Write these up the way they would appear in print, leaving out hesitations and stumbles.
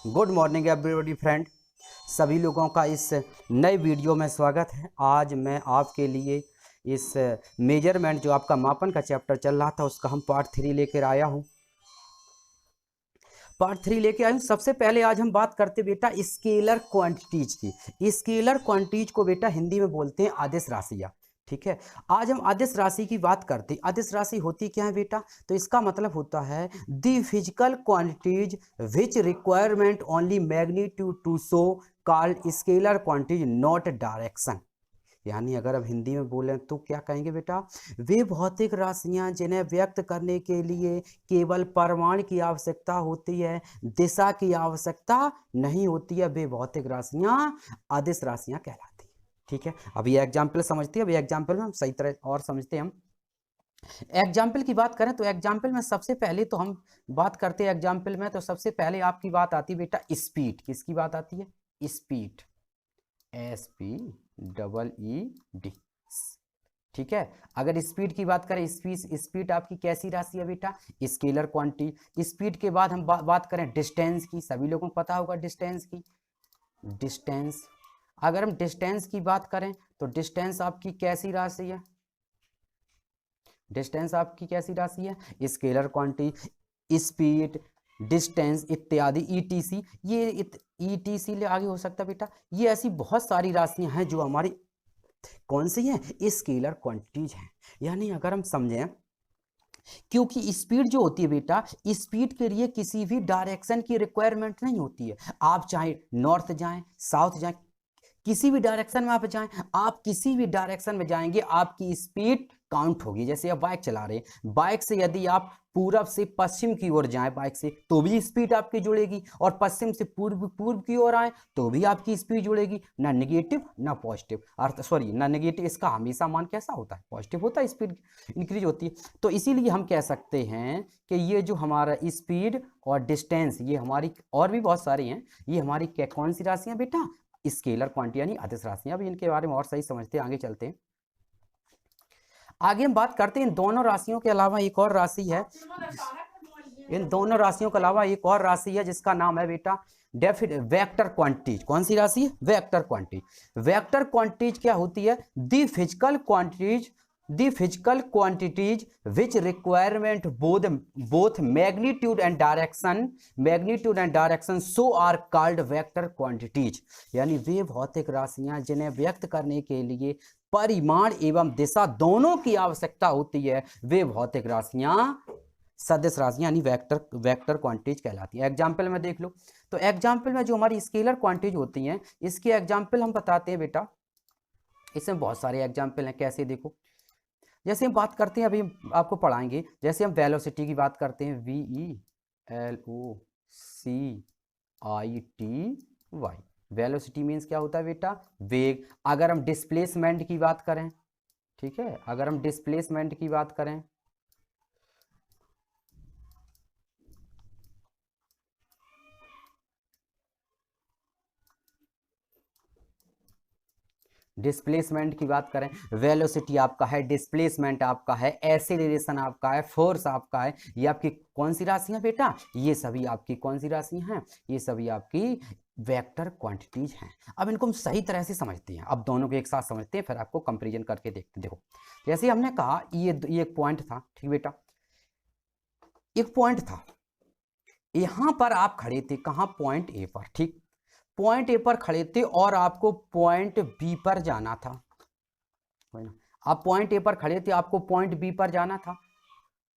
Good morning everybody friend, सभी लोगों का इस नए वीडियो में स्वागत है। आज मैं आपके लिए इस मेजरमेंट जो आपका मापन का चैप्टर चल रहा था उसका हम पार्ट 3 लेकर आया हूँ। सबसे पहले आज हम बात करते बेटा स्केलर क्वांटिटीज की। स्केलर क्वांटिटीज को बेटा हिंदी में बोलते हैं आदिश राशियाँ। ठीक है, आज हम आदिश राशि की बात करते हैं। आदिश राशि होती क्या है बेटा? तो इसका मतलब होता है the physical quantities which requirement only magnitude to show called scalar quantities not direction. यानी अगर अब हिंदी में बोलें तो क्या कहेंगे बेटा? वे भौतिक राशियां जिन्हें व्यक्त करने के लिए केवल परिमाण की आवश्यकता होती है, दिशा की आवश्यकता नहीं होती है, वे भौतिक राशियां अदिश राशियां कहलाती हैं। ठीक है, अब ये एग्जाम्पल समझते हैं। अब एग्जाम्पल में हम सही तरह और समझते हैं। हम एग्जाम्पल की बात करें तो एग्जाम्पल में सबसे पहले तो हम बात करते हैं। एग्जाम्पल में तो सबसे पहले आपकी बात आती है बेटा स्पीड। किसकी बात आती है? Speed, SPEED। ठीक है, अगर स्पीड की बात करें, स्पीड आपकी कैसी राशि है बेटा? Scalar quantity. स्पीड के बाद हम बात करें डिस्टेंस की। सभी लोगों को पता होगा डिस्टेंस की। डिस्टेंस, अगर हम डिस्टेंस की बात करें तो डिस्टेंस आपकी कैसी राशि है? डिस्टेंस आपकी कैसी राशि है? स्केलर क्वांटिटी, स्पीड, डिस्टेंस इत्यादि, ETC। ये ETC ले आगे हो सकता है बेटा। ये ऐसी बहुत सारी राशियां हैं जो हमारी कौन सी हैं? स्केलर क्वांटिटीज हैं। यानी अगर हम समझें, क्योंकि स्पीड जो होती है बेटा, स्पीड के लिए किसी भी डायरेक्शन की रिक्वायरमेंट नहीं होती है। आप चाहे नॉर्थ जाएं, साउथ जाएं, किसी भी डायरेक्शन में आप जाएं, आप किसी भी डायरेक्शन में जाएंगे आपकी स्पीड काउंट होगी। जैसे आप बाइक चला रहे हैं, बाइक से यदि आप पूरब से पश्चिम की ओर जाएं बाइक से तो भी स्पीड आपकी जुड़ेगी, और पश्चिम से पूर्व की ओर आए तो भी आपकी स्पीड जुड़ेगी। ना नेगेटिव ना पॉजिटिव, ना नेगेटिव। इसका हमेशा मान कैसा होता है? पॉजिटिव होता है, स्पीड इंक्रीज होती है। तो इसीलिए हम कह सकते हैं कि ये जो हमारा स्पीड और डिस्टेंस, ये हमारी और भी बहुत सारी हैं, ये हमारी कौन सी राशियां बेटा? स्केलर क्वांटिटी यानी अदिश राशियां। अब इनके बारे में और सही समझते हैं, आगे चलते हैं। आगे हम बात करते हैं इन दोनों राशियों के अलावा एक और राशि है। इन दोनों राशियों के अलावा एक और राशि है जिसका नाम है बेटा वेक्टर क्वांटिटीज। कौन सी राशि है? Vector quantity. वेक्टर क्वांटिटीज क्या होती है? The physical quantities which requirement both magnitude and direction so are called vector quantities. यानी वे भौतिक राशियां जिन्हें व्यक्त करने के लिए परिमाण एवं दिशा दोनों की आवश्यकता होती है, वे भौतिक राशियां सदिश राशियां यानी वेक्टर क्वांटिटीज कहलाती है। एग्जाम्पल में देख लो, तो एग्जाम्पल में जो हमारी स्केलर क्वांटिटीज होती हैं, इसके एग्जाम्पल हम बताते हैं बेटा। इसमें बहुत सारे एग्जाम्पल हैं। कैसे? देखो, जैसे हम बात करते हैं, अभी आपको पढ़ाएंगे, जैसे हम वेलोसिटी की बात करते हैं, VELOCITY। वेलोसिटी मीन्स क्या होता है बेटा? वेग। अगर हम डिस्प्लेसमेंट की बात करें, ठीक है, अगर हम डिस्प्लेसमेंट की बात करें, डिस्प्लेसमेंट की बात करें, वेलोसिटी आपका है, डिस्प्लेसमेंट आपका है, एक्सेलरेशन आपका है, फोर्स आपका है। ये आपकी कौन सी राशियां बेटा? ये सभी आपकी कौन सी राशियां हैं? ये सभी आपकी वेक्टर क्वांटिटीज हैं। अब इनको हम सही तरह से समझते हैं। अब दोनों को एक साथ समझते हैं, फिर आपको कंपैरिजन करके देखते हैं। देखो, जैसे हमने कहा ये एक पॉइंट था, ठीक बेटा, एक पॉइंट था, यहां पर आप खड़े थे। कहां? पॉइंट ए पर। ठीक, पॉइंट ए पर खड़े थे और आपको पॉइंट बी पर जाना था। आप पॉइंट ए पर खड़े थे, आपको पॉइंट बी पर जाना था,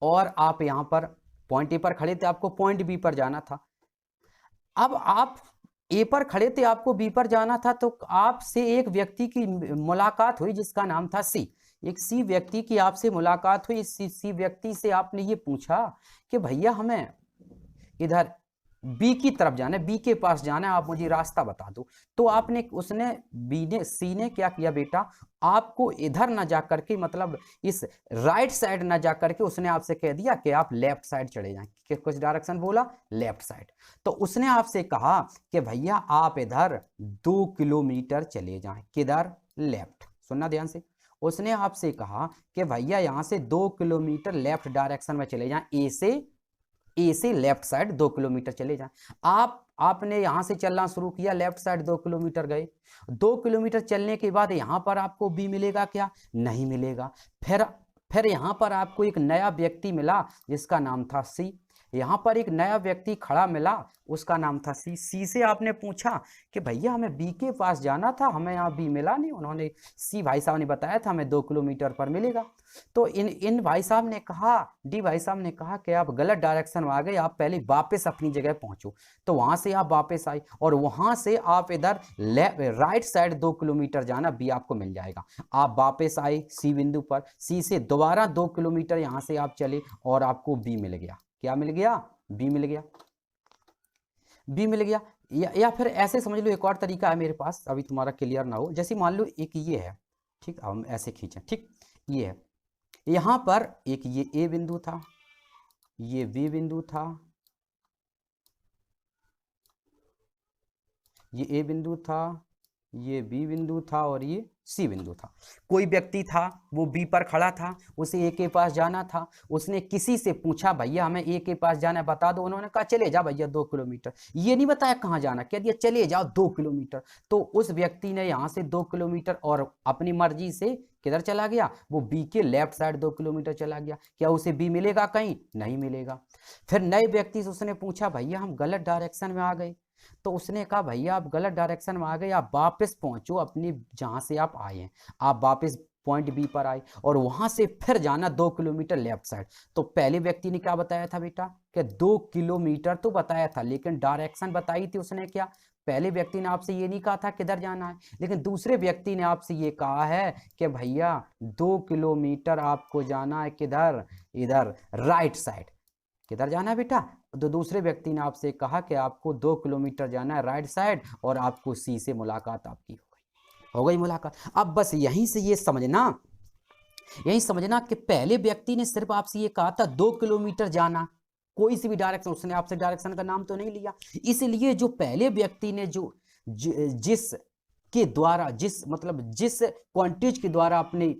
और आप यहां पर पॉइंट ए पर खड़े थे, आपको पॉइंट बी पर जाना था। अब आप ए पर खड़े थे, आपको बी पर जाना था, तो आपसे एक व्यक्ति की मुलाकात हुई जिसका नाम था सी। एक सी व्यक्ति की आपसे मुलाकात हुई। सी व्यक्ति से आपने ये पूछा कि भैया हमें इधर बी की तरफ जाना है, बी के पास जाना है, आप मुझे रास्ता बता दो। तो सी ने क्या किया बेटा? आपको इधर ना जा करके, मतलब इस राइट साइड ना जा करके, उसने आपसे कह दिया कि आप लेफ्ट साइड चले जाएं। कुछ डायरेक्शन बोला, लेफ्ट साइड। तो उसने आपसे कहा कि भैया आप इधर 2 किलोमीटर चले जाएं। किधर? लेफ्ट। सुनना ध्यान से। उसने आपसे कहा कि भैया यहां से 2 किलोमीटर लेफ्ट डायरेक्शन में चले जाएं, ए से लेफ्ट साइड 2 किलोमीटर चले जाएं। आप आपने यहाँ से चलना शुरू किया, लेफ्ट साइड 2 किलोमीटर गए, 2 किलोमीटर चलने के बाद यहाँ पर आपको बी मिलेगा क्या? नहीं मिलेगा। फिर यहाँ पर आपको एक नया व्यक्ति मिला जिसका नाम था सी। यहाँ पर एक नया व्यक्ति खड़ा मिला, उसका नाम था सी। सी से आपने पूछा कि भैया हमें बी के पास जाना था, हमें यहाँ बी मिला नहीं। उन्होंने, सी भाई साहब ने बताया था हमें 2 किलोमीटर पर मिलेगा। तो इन भाई साहब ने कहा, डी भाई साहब ने कहा कि आप गलत डायरेक्शन में आ गए, आप पहले वापस अपनी जगह पहुंचो। तो वहां से आप वापस आए और वहां से आप इधर राइट साइड 2 किलोमीटर जाना, बी आपको मिल जाएगा। आप वापस आए सी बिंदु पर, सी से दोबारा 2 किलोमीटर यहां से आप चले और आपको बी मिल गया। क्या मिल गया? बी मिल गया। बी मिल गया। या फिर ऐसे समझ लो, एक और तरीका है मेरे पास, अभी तुम्हारा क्लियर ना हो। जैसे मान लो एक ये है, ठीक, अब हम ऐसे खींचें, ठीक, ये है, यहां पर एक ये ए बिंदु था, ये बी बिंदु था, ये ए बिंदु था, ये बी बिंदु था और ये सी बिंदु था। कोई व्यक्ति था, वो बी पर खड़ा था, उसे ए के पास जाना था। उसने किसी से पूछा भैया हमें ए के पास जाना है, बता दो। उन्होंने कहा चले जा भैया 2 किलोमीटर। ये नहीं बताया कहाँ जाना, कह दिया चले जाओ 2 किलोमीटर। तो उस व्यक्ति ने यहाँ से 2 किलोमीटर और अपनी मर्जी से किधर चला गया? वो बी के लेफ्ट साइड 2 किलोमीटर चला गया। क्या उसे बी मिलेगा? कहीं नहीं मिलेगा। फिर नए व्यक्ति से उसने पूछा भैया हम गलत डायरेक्शन में आ गए। तो उसने कहा भैया आप गलत डायरेक्शन में आ गए, आप वापस पहुंचो अपनी जहां से आप आए हैं। आप वापस पॉइंट बी पर आए और वहां से फिर जाना 2 किलोमीटर लेफ्ट साइड। तो पहले व्यक्ति ने क्या बताया था बेटा? कि 2 किलोमीटर तो बताया था, लेकिन डायरेक्शन बताई थी उसने क्या? पहले व्यक्ति ने आपसे ये नहीं कहा था किधर जाना है, लेकिन दूसरे व्यक्ति ने आपसे ये कहा है कि भैया 2 किलोमीटर आपको जाना है किधर? इधर राइट साइड। किधर जाना है बेटा? तो दूसरे व्यक्ति ने आपसे कहा कि आपको 2 किलोमीटर जाना है राइट साइड और आपको सी से मुलाकात आपकी हो गई मुलाकात। अब बस यहीं से ये समझना, यही समझना कि पहले व्यक्ति ने सिर्फ आपसे ये कहा था 2 किलोमीटर जाना, कोई सी भी डायरेक्शन, उसने आपसे डायरेक्शन का नाम तो नहीं लिया। इसलिए जो पहले व्यक्ति ने जिस के द्वारा, जिस क्वांटिटी के द्वारा अपने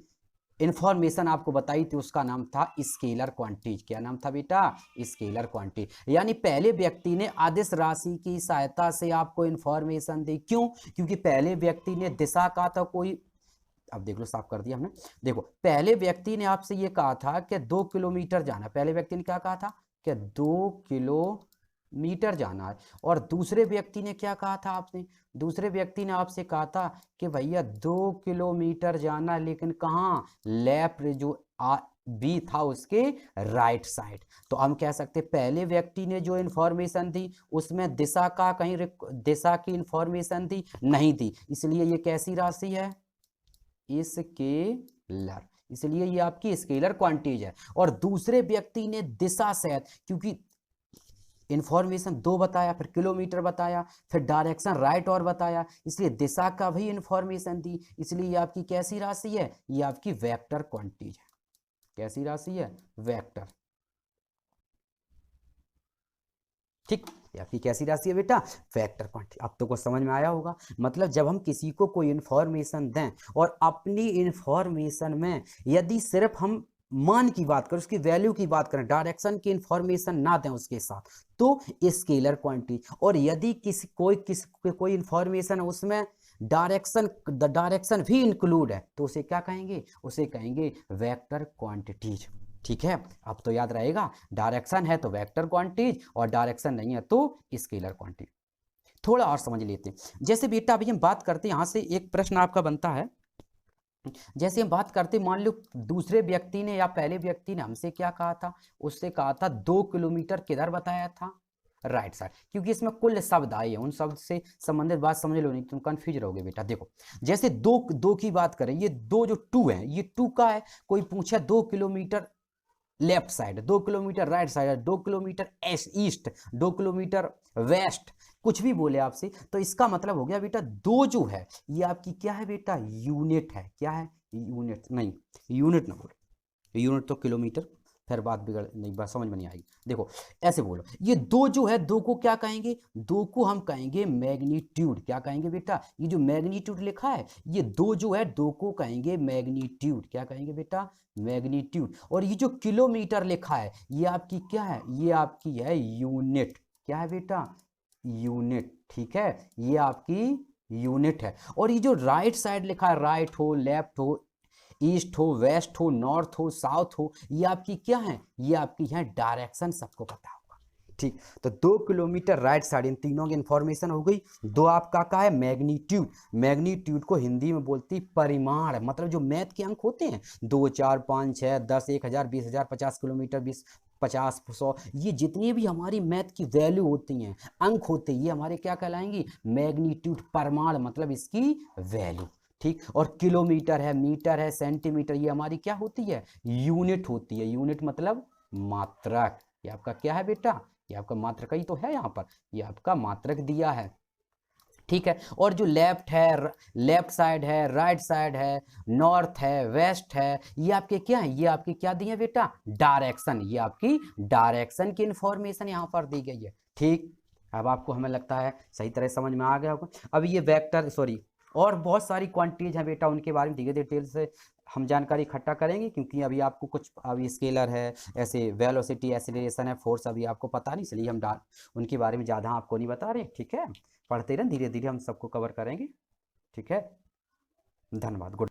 इंफॉर्मेशन आपको बताई थी, उसका नाम था स्केलर क्वांटिटी। क्या नाम था बेटा? Scalar quantity. यानी पहले व्यक्ति ने अदिश राशि की सहायता से आपको इंफॉर्मेशन दी। क्यों? क्योंकि पहले व्यक्ति ने दिशा कहा था कोई, अब देख लो साफ कर दिया हमने। देखो पहले व्यक्ति ने आपसे ये कहा था कि 2 किलोमीटर जाना। पहले व्यक्ति ने क्या कहा था? कि 2 किलोमीटर जाना है। और दूसरे व्यक्ति ने क्या कहा था आपसे? दूसरे व्यक्ति ने आपसे कहा था कि भैया 2 किलोमीटर जाना, लेकिन कहाँ? लेफ्ट जो बी था उसके राइट साइड। तो हम कह सकते पहले व्यक्ति ने जो इंफॉर्मेशन दी उसमें दिशा का कहीं दिशा की इंफॉर्मेशन दी नहीं दी, इसलिए ये कैसी राशि है? स्केलर। इसलिए ये आपकी स्केलर क्वांटिटी है। और दूसरे व्यक्ति ने दिशा सहित, क्योंकि इंफॉर्मेशन 2 बताया, फिर किलोमीटर बताया, फिर डायरेक्शन राइट और बताया, इसलिए दिशा का भी इंफॉर्मेशन दी। इसलिए ये आपकी कैसी राशि है? ये आपकी वेक्टर क्वांटिटी है। कैसी राशि है? वेक्टर। ठीक, ये आपकी कैसी राशि है बेटा? Vector quantity. अब तो कुछ समझ में आया होगा। मतलब जब हम किसी को कोई इंफॉर्मेशन दें और अपनी इंफॉर्मेशन में यदि सिर्फ हम मान की बात करें, उसकी वैल्यू की बात करें, डायरेक्शन की इंफॉर्मेशन ना दें उसके साथ, तो स्केलर क्वांटिटी। और यदि कोई इंफॉर्मेशन है उसमें डायरेक्शन भी इंक्लूड है, तो उसे क्या कहेंगे? उसे कहेंगे वेक्टर क्वांटिटीज। ठीक है, अब तो याद रहेगा, डायरेक्शन है तो वेक्टर क्वांटिटी और डायरेक्शन नहीं है तो स्केलर क्वांटिटी। थोड़ा और समझ लेते हैं। जैसे बेटा अभी हम बात करते हैं, यहां से एक प्रश्न आपका बनता है। जैसे हम बात करते, मान लो दूसरे व्यक्ति ने या पहले व्यक्ति ने हमसे क्या कहा था? उससे कहा था 2 किलोमीटर किधर बताया था? Right side. क्योंकि इसमें कुल शब्द आए हैं, उन शब्द से संबंधित बात समझ लो, नहीं तुम कंफ्यूज रहोगे बेटा। देखो जैसे दो की बात करें, ये 2 जो 2 है, ये 2 का है। कोई पूछे 2 kilometre left side, 2 kilometre right side, 2 kilometre east, 2 kilometre west, कुछ भी बोले आपसे, तो इसका मतलब हो गया बेटा 2 जो है ये आपकी क्या है बेटा? यूनिट है। क्या है? यूनिट नहीं, यूनिट ना बोलो, यूनिट तो किलोमीटर, फिर बात बिगड़ नहीं, बात समझ में नहीं आएगी। देखो ऐसे बोलो, ये 2 जो है, 2 को क्या कहेंगे? 2 को हम कहेंगे मैग्नीट्यूड। क्या कहेंगे बेटा? ये जो मैग्नीट्यूड लिखा है, ये 2 जो है, 2 को कहेंगे मैग्नीट्यूड। क्या कहेंगे बेटा? मैग्नीट्यूड। और ये जो किलोमीटर लिखा है, ये आपकी क्या है? ये आपकी है यूनिट। क्या है बेटा? यूनिट, ठीक है, ये आपकी यूनिट है। और ये जो राइट साइड लिखा है, राइट हो, लेफ्ट हो, ईस्ट हो, वेस्ट हो, नॉर्थ हो, साउथ हो, ये आपकी क्या है, ये आपकी है डायरेक्शन, सबको पता होगा। ठीक, तो 2 किलोमीटर राइट साइड, इन तीनों की इंफॉर्मेशन हो गई। दो आपका का है मैग्नीट्यूड, मैग्नीट्यूड को हिंदी में बोलती परिमाण, मतलब जो मैथ के अंक होते हैं 2, 4, 5, 6, 10, 1000, 20,000, 50 किलोमीटर, 20, 50, 100, ये जितनी भी हमारी मैथ की वैल्यू होती हैं, अंक होते हैं, ये हमारे क्या कहलाएंगी, मैग्नीट्यूड, परिमाण, मतलब इसकी वैल्यू। ठीक, और किलोमीटर है, मीटर है, सेंटीमीटर, ये हमारी क्या होती है, यूनिट होती है। यूनिट मतलब मात्रक। ये आपका क्या है बेटा, ये आपका मात्रक ही तो है, यहाँ पर ये आपका मात्रक दिया है। ठीक है, और जो लेफ्ट है, लेफ्ट साइड है, राइट साइड है, नॉर्थ है, वेस्ट है, ये आपके क्या है, ये आपके क्या दिए बेटा, डायरेक्शन, ये आपकी डायरेक्शन की इंफॉर्मेशन यहाँ पर दी गई है। ठीक, अब आपको हमें लगता है सही तरह समझ में आ गया होगा। अब ये वेक्टर, सॉरी, और बहुत सारी क्वांटिटीज हैं बेटा, उनके बारे में धीरे डिटेल से हम जानकारी इकट्ठा करेंगे, क्योंकि अभी आपको कुछ, अभी स्केलर है, ऐसे वेलोसिटी, एक्सीलरेशन है, फोर्स अभी आपको पता नहीं, इसलिए हम उनके बारे में ज़्यादा आपको नहीं बता रहे। ठीक है, पढ़ते रहें, धीरे धीरे हम सबको कवर करेंगे। ठीक है, धन्यवाद, गुड।